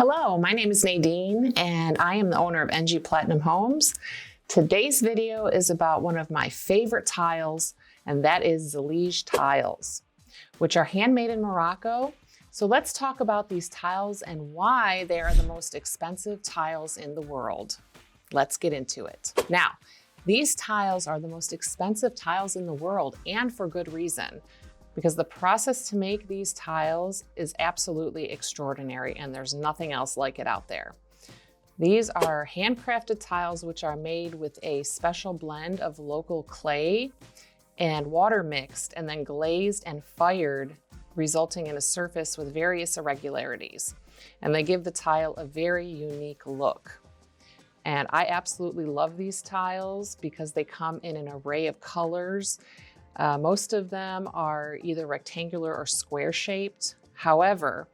Hello, my name is Nadine and I am the owner of NG Platinum Homes. Today's video is about one of my favorite tiles, and that is Zellige tiles, which are handmade in Morocco. So let's talk about these tiles and why they are the most expensive tiles in the world. Let's get into it. Now, these tiles are the most expensive tiles in the world, and for good reason, because the process to make these tiles is absolutely extraordinary and there's nothing else like it out there. These are handcrafted tiles which are made with a special blend of local clay and water mixed and then glazed and fired, resulting in a surface with various irregularities. And they give the tile a very unique look. And I absolutely love these tiles because they come in an array of colors. Most of them are either rectangular or square shaped. However,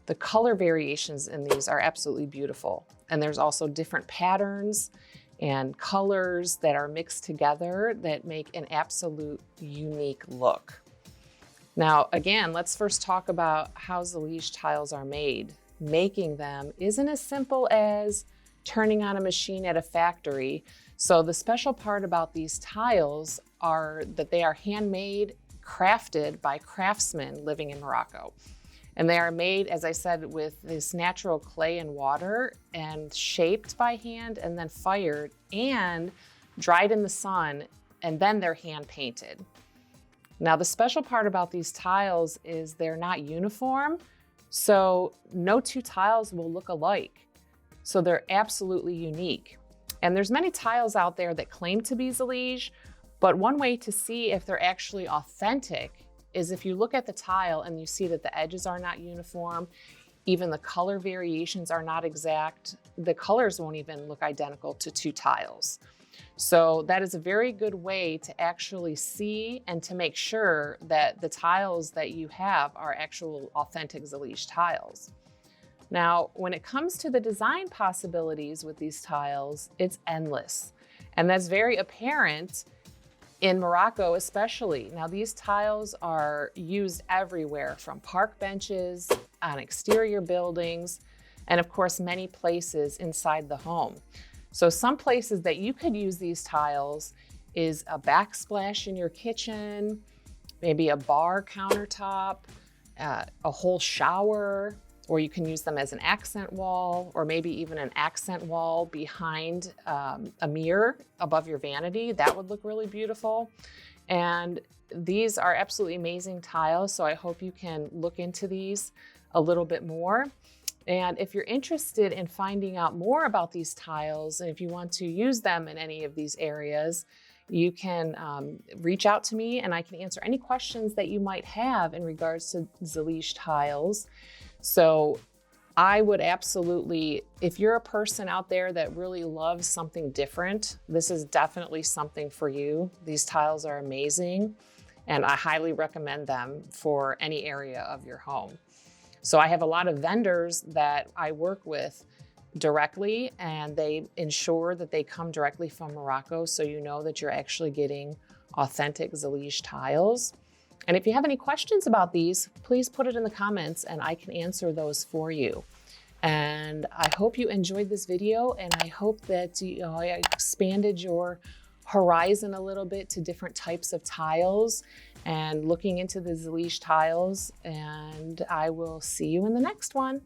the color variations in these are absolutely beautiful. And there's also different patterns and colors that are mixed together that make an absolute unique look. Now, again, let's first talk about how Zellige tiles are made. Making them isn't as simple as turning on a machine at a factory. So the special part about these tiles are that they are handmade, crafted by craftsmen living in Morocco. And they are made, as I said, with this natural clay and water and shaped by hand and then fired and dried in the sun, and then they're hand painted. Now, the special part about these tiles is they're not uniform, so no two tiles will look alike. So they're absolutely unique. And there's many tiles out there that claim to be Zellige, but one way to see if they're actually authentic is if you look at the tile and you see that the edges are not uniform, even the color variations are not exact, the colors won't even look identical to two tiles. So that is a very good way to actually see and to make sure that the tiles that you have are actual authentic Zellige tiles. Now, when it comes to the design possibilities with these tiles, it's endless. And that's very apparent in Morocco especially. Now, these tiles are used everywhere, from park benches, on exterior buildings, and of course, many places inside the home. So some places that you could use these tiles is a backsplash in your kitchen, maybe a bar countertop, a whole shower, or you can use them as an accent wall, or maybe even an accent wall behind a mirror above your vanity. That would look really beautiful. And these are absolutely amazing tiles, so I hope you can look into these a little bit more. And if you're interested in finding out more about these tiles, and if you want to use them in any of these areas, you can reach out to me and I can answer any questions that you might have in regards to Zellige tiles. So I would absolutely, if you're a person out there that really loves something different, this is definitely something for you. These tiles are amazing and I highly recommend them for any area of your home. So I have a lot of vendors that I work with directly, and they ensure that they come directly from Morocco, so you know that you're actually getting authentic Zellige tiles. And if you have any questions about these, please put it in the comments and I can answer those for you. And I hope you enjoyed this video, and I hope that I expanded your horizon a little bit to different types of tiles and looking into the Zellige tiles. And I will see you in the next one.